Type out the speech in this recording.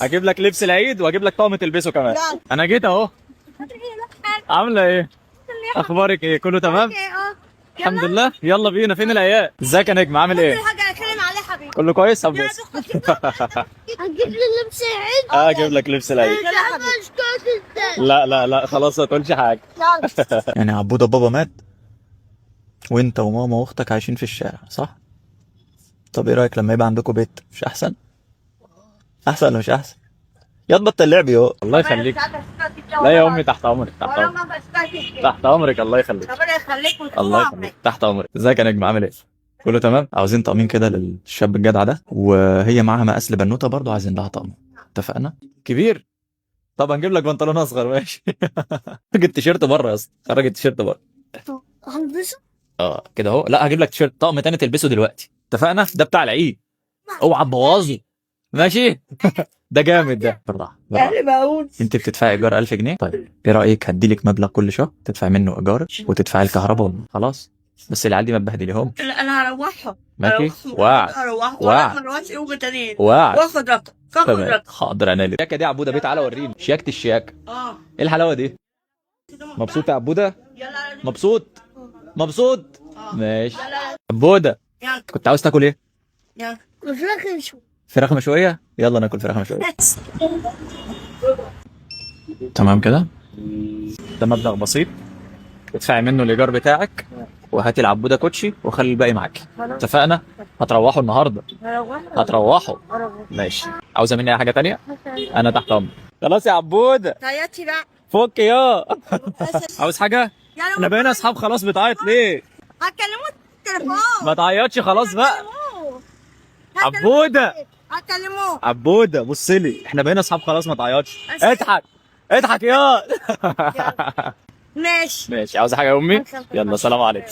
اجيب لك لبس العيد واجيب لك طقم تلبسه كمان. انا جيت اهو. عامله ايه؟ اخبارك ايه؟ كله تمام؟ الحمد لله. يلا بينا. فين العيال؟ ازيك يا نجم؟ عامل ايه؟ كله كويس. هبص. هتجيب لي لبس العيد؟ اجيب لك لبس العيد. لا خلاص ما تقولش حاجه. يعني عبودة بابا مات وانت وماما واختك عايشين في الشارع، صح؟ طب ايه رايك لما يبقى عندكم بيت؟ مش احسن؟ احسن ولا مش احسن؟ يا تبطل لعب يا الله يخليك. لا يا امي، تحت امرك تحت امرك تحت امرك. الله يخليك. ربنا يخليك الله يخليك. تحت امرك. ازيك يا نجم؟ عامل ايه؟ كله تمام. عاوزين طقمين كده للشاب الجدع ده، وهي معاها مقاس لبنوته برضه عايزين لها طقم. اتفقنا؟ كبير. طب هنجيب لك بنطلون اصغر. ماشي. جبت تيشيرت بره يا اسطى. خرج التيشيرت بره. هلبسه؟ اه كده اهو. لا هجيب لك تيشيرت طقم تاني تلبسه دلوقتي. اتفقنا؟ ده بتاع العيد. اوعى تبوظه. ماشي. ده جامد ده. بالراحه بالراحه. بقول انت بتدفعي ايجار 1000 جنيه. طيب ايه رايك هديلك مبلغ كل شهر تدفع منه ايجار وتدفعي الكهرباء خلاص. بس العيال دي ما تبهدليهم. انا هروحهم. ماشي. وعد. هروحهم وعد. ما نروحش يوم تانيين. وعد. واخد رقم. تمام. حاضر. انا الشياكه دي عبوده بيه. تعالى وريني شياكه الشياكه. ايه الحلاوه دي؟ مبسوط يا عبوده؟ مبسوط؟ مبسوط؟ ماشي. عبوده كنت عاوز تاكل ايه؟ فراخ مشويه. يلا ناكل فراخ مشويه. تمام كده. ده مبلغ بسيط ادفعي منه الايجار بتاعك، وهاتي العبوده كوتشي وخلي الباقي معاكي. اتفقنا؟ هتروحوا النهارده؟ هتروحوا. ماشي. عاوزه مني اي حاجه تانية؟ انا تحت امرك. خلاص يا عبوده. طياتي بقى. فك يا. عاوز حاجه؟ احنا بقينا اصحاب خلاص. بتعيط ليه؟ هكلموه التليفون. ما تعيطش خلاص بقى. عبوده. هكلموه. عبوده بص لي، احنا بقينا اصحاب خلاص. ما تعيطش. اضحك. اضحك يا. ماشي. ماشي. عاوز حاجه يا امي؟ يلا سلام عليكم.